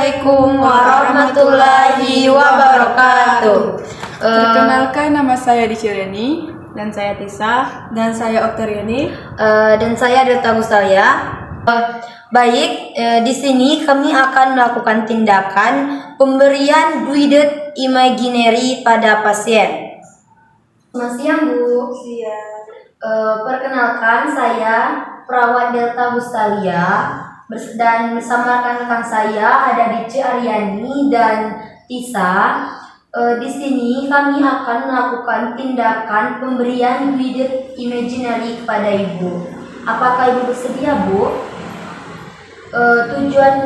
Assalamualaikum warahmatullahi wabarakatuh. Perkenalkan, nama saya Dicireni. Dan saya Tisa. Dan saya Oktaryani. Dan saya Delta Gustalia. Baik, di sini kami akan melakukan tindakan pemberian duidet imaginary pada pasien. Selamat siang, Bu. Siang. Perkenalkan, saya perawat Delta Gustalia dan bersama rekan-rekan saya ada Dice Aryani dan Tisa. Di sini kami akan melakukan tindakan pemberian duidet imaginary kepada Ibu. Apakah Ibu bersedia, Bu? Tujuan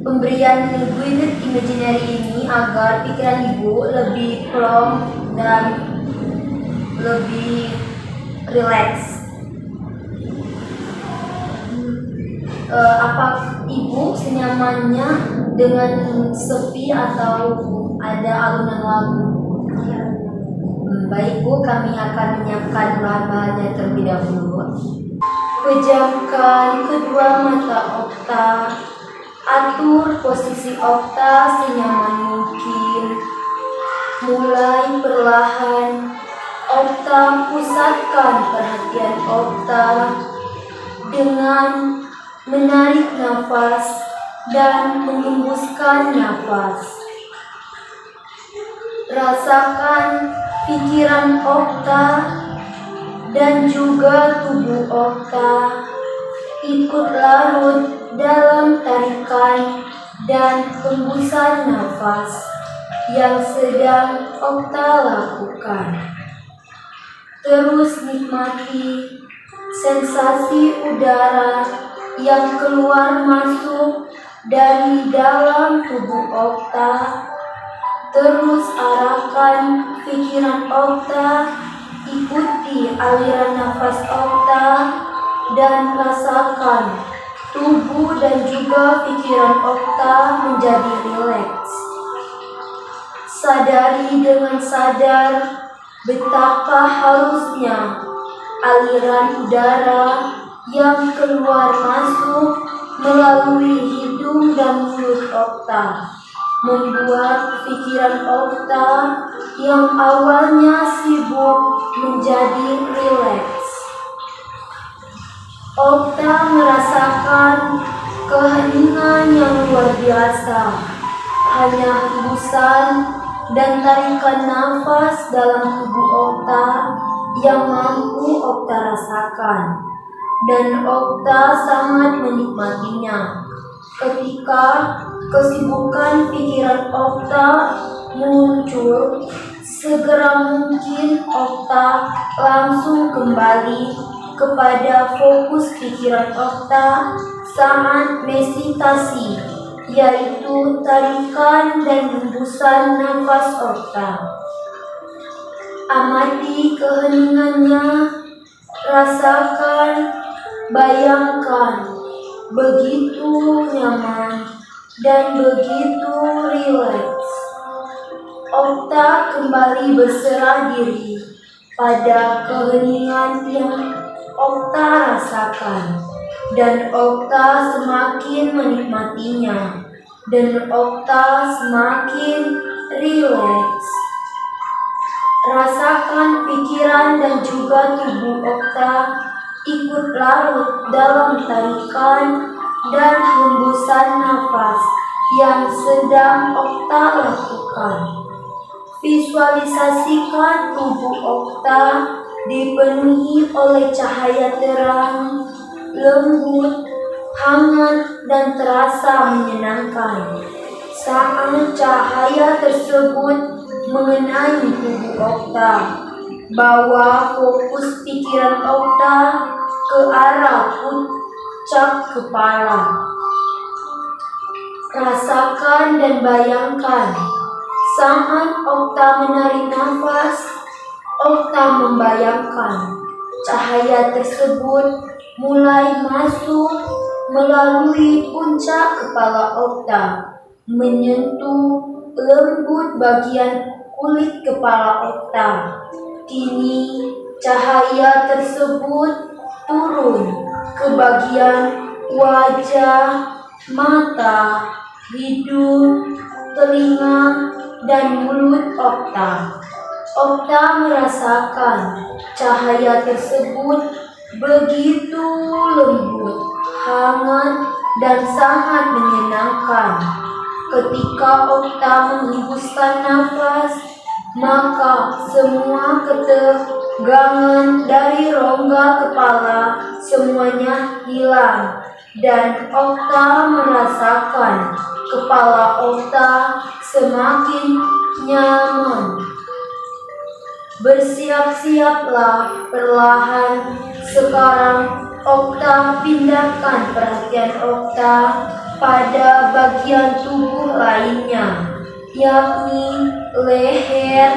pemberian duidet imaginary ini agar pikiran Ibu lebih plong dan lebih rileks. Apa Ibu senyamannya dengan sepi atau ada alunan lagu? Baik, Bu, kami akan menyiapkan bahan-bahannya terlebih dahulu. Pejamkan kedua mata Okta. Atur posisi Okta senyaman mungkin. Mulai perlahan Okta pusatkan perhatian Okta dengan menarik nafas dan menghembuskan nafas. Rasakan pikiran Okta dan juga tubuh Okta ikut larut dalam tarikan dan hembusan nafas yang sedang Okta lakukan. Terus nikmati sensasi udara yang keluar masuk dari dalam tubuh Okta. Terus arahkan pikiran Okta, ikuti aliran nafas Okta dan rasakan tubuh dan juga pikiran Okta menjadi rileks. Sadari dengan sadar betapa halusnya aliran udara yang keluar masuk melalui hidung dan mulut Okta, membuat pikiran Okta yang awalnya sibuk menjadi rileks. Okta merasakan keheningan yang luar biasa. Hanya hembusan dan tarikan nafas dalam tubuh Okta yang mampu Okta rasakan. Dan Okta sangat menikmatinya. Ketika kesibukan pikiran Okta muncul, segera mungkin Okta langsung kembali kepada fokus pikiran Okta saat meditasi, yaitu tarikan dan hembusan nafas Okta. Amati keheningannya, rasakan, bayangkan, begitu nyaman dan begitu rileks. Okta kembali berserah diri pada keheningan yang Okta rasakan, dan Okta semakin menikmatinya, dan Okta semakin rileks. Rasakan pikiran dan juga tubuh Okta ikut larut dalam tarikan dan hembusan nafas yang sedang Okta lakukan. Visualisasikan tubuh Okta dipenuhi oleh cahaya terang, lembut, hangat, dan terasa menyenangkan. Saat cahaya tersebut mengenai tubuh Okta, bawa fokus pikiran Okta ke arah puncak kepala. Rasakan dan bayangkan saat Okta menarik nafas, Okta membayangkan cahaya tersebut mulai masuk melalui puncak kepala Okta, menyentuh lembut bagian kulit kepala Okta. Kini cahaya tersebut turun ke bagian wajah, mata, hidung, telinga, dan mulut Okta. Okta merasakan cahaya tersebut begitu lembut, hangat, dan sangat menyenangkan. Ketika Okta menghembuskan nafas, maka semua ketegangan dari rongga kepala semuanya hilang, dan Okta merasakan kepala Okta semakin nyaman. Bersiap-siaplah perlahan. Sekarang Okta pindahkan perhatian Okta pada bagian tubuh lainnya, yakni leher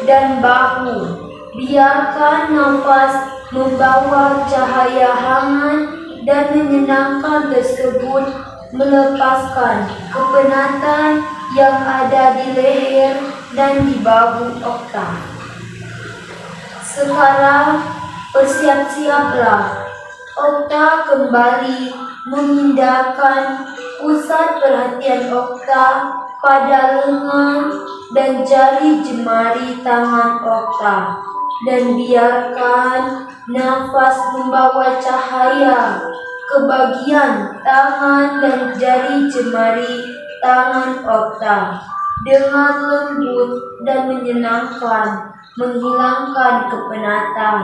dan bahu. Biarkan nafas membawa cahaya hangat dan menyenangkan tersebut melepaskan kepenatan yang ada di leher dan di bahu Okta. Sekarang bersiap-siaplah. Okta kembali memindahkan pusat perhatian Okta pada lengan dan jari jemari tangan Okta, dan biarkan nafas membawa cahaya ke bagian tangan dan jari jemari tangan Okta dengan lembut dan menyenangkan, menghilangkan kepenatan.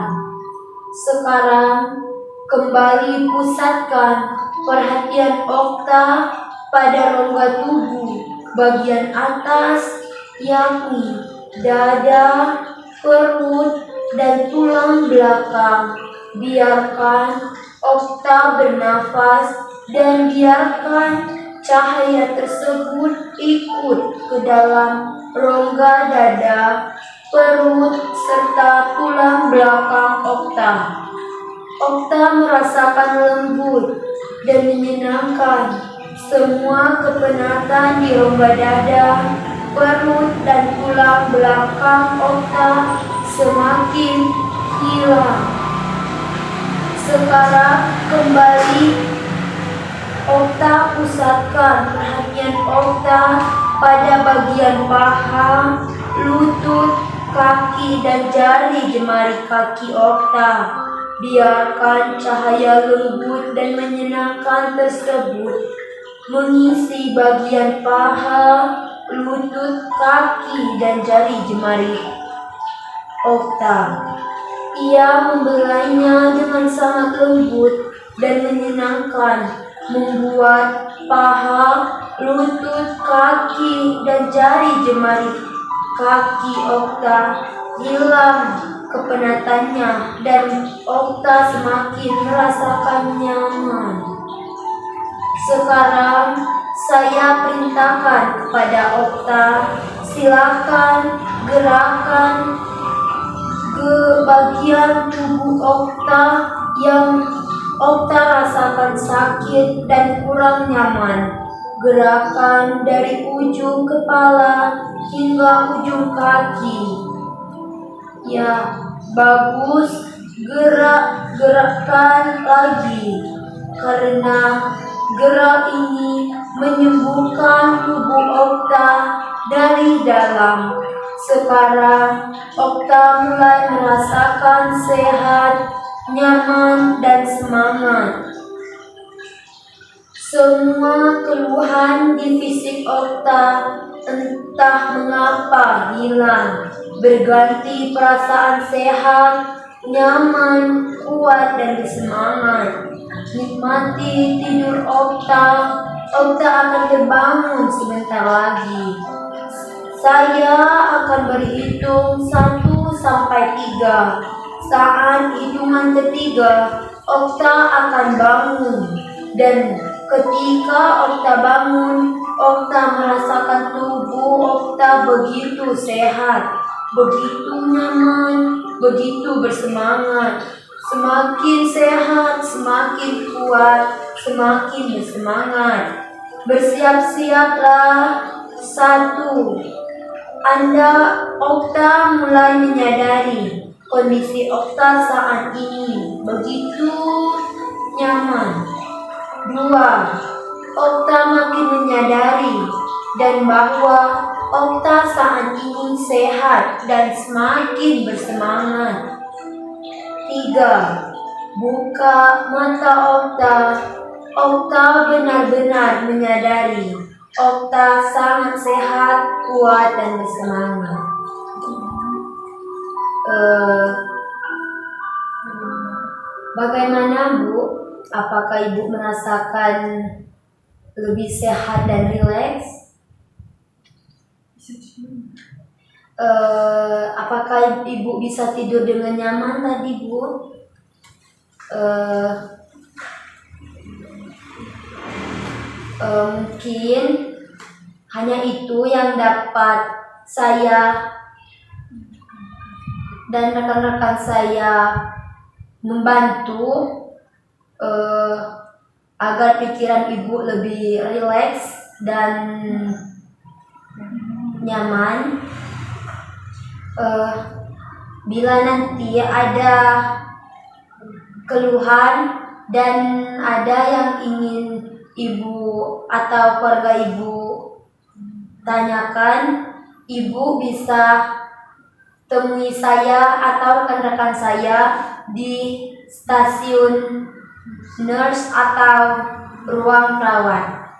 Sekarang kembali pusatkan perhatian Okta pada rongga tubuh bagian atas, yakni dada, perut, dan tulang belakang. Biarkan Okta bernafas dan biarkan cahaya tersebut ikut ke dalam rongga dada, perut, serta tulang belakang Okta. Okta merasakan lembut dan menyenangkan. Semua kepenatan di rongga dada, perut, dan tulang belakang Okta semakin hilang. Sekarang kembali Okta pusatkan perhatian Okta pada bagian paha, lutut, kaki, dan jari jemari kaki Okta. Biarkan cahaya lembut dan menyenangkan tersebut mengisi bagian paha, lutut, kaki, dan jari jemari Okta. Ia membelainya dengan sangat lembut dan menyenangkan, membuat paha, lutut, kaki, dan jari jemari kaki Okta hilang kepenatannya, dan Okta semakin merasakan nyaman. Sekarang saya perintahkan kepada Okta, silakan gerakan ke bagian tubuh Okta yang Okta rasakan sakit dan kurang nyaman. Gerakan dari ujung kepala hingga ujung kaki. Ya, bagus. Gerakkan lagi, karena gerak ini menyembuhkan tubuh Okta dari dalam. Sekarang Okta mulai merasakan sehat, nyaman, dan semangat. Semua keluhan di fisik Okta entah mengapa hilang, berganti perasaan sehat, nyaman, kuat, dan bersemangat. Nikmati tidur Okta. Okta akan terbangun sebentar lagi. Saya akan berhitung 1 sampai 3. Saat hitungan ketiga, Okta akan bangun, dan ketika Okta bangun, Okta merasakan tubuh Okta begitu sehat, begitu nyaman, begitu bersemangat. Semakin sehat, semakin kuat, semakin bersemangat. Bersiap-siaplah. 1. Okta mulai menyadari kondisi Okta saat ini begitu nyaman. 2. Okta makin menyadari dan bahwa Okta saat ini sehat dan semakin bersemangat. 3. Buka mata Okta. Okta benar-benar menyadari Okta sangat sehat, kuat, dan bersemangat. Bagaimana Bu? Apakah Ibu merasakan lebih sehat dan rileks? Apakah Ibu bisa tidur dengan nyaman tadi Bu? Mungkin hanya itu yang dapat saya dan rekan-rekan saya membantu agar pikiran Ibu lebih rileks dan nyaman. Bila nanti ada keluhan dan ada yang ingin Ibu atau keluarga Ibu tanyakan, Ibu bisa temui saya atau rekan-rekan saya di stasiun nurse atau ruang perawat.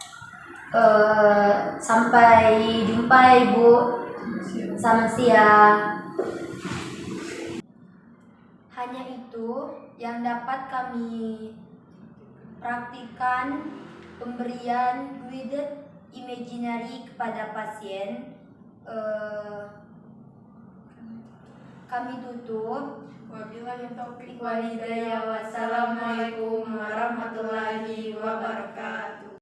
Sampai jumpa Ibu. Selamat siang. Hanya itu yang dapat kami praktikan pemberian guided imaginary kepada pasien. Kami tutup. Wabillahi taufiq Wassalamualaikum warahmatullahi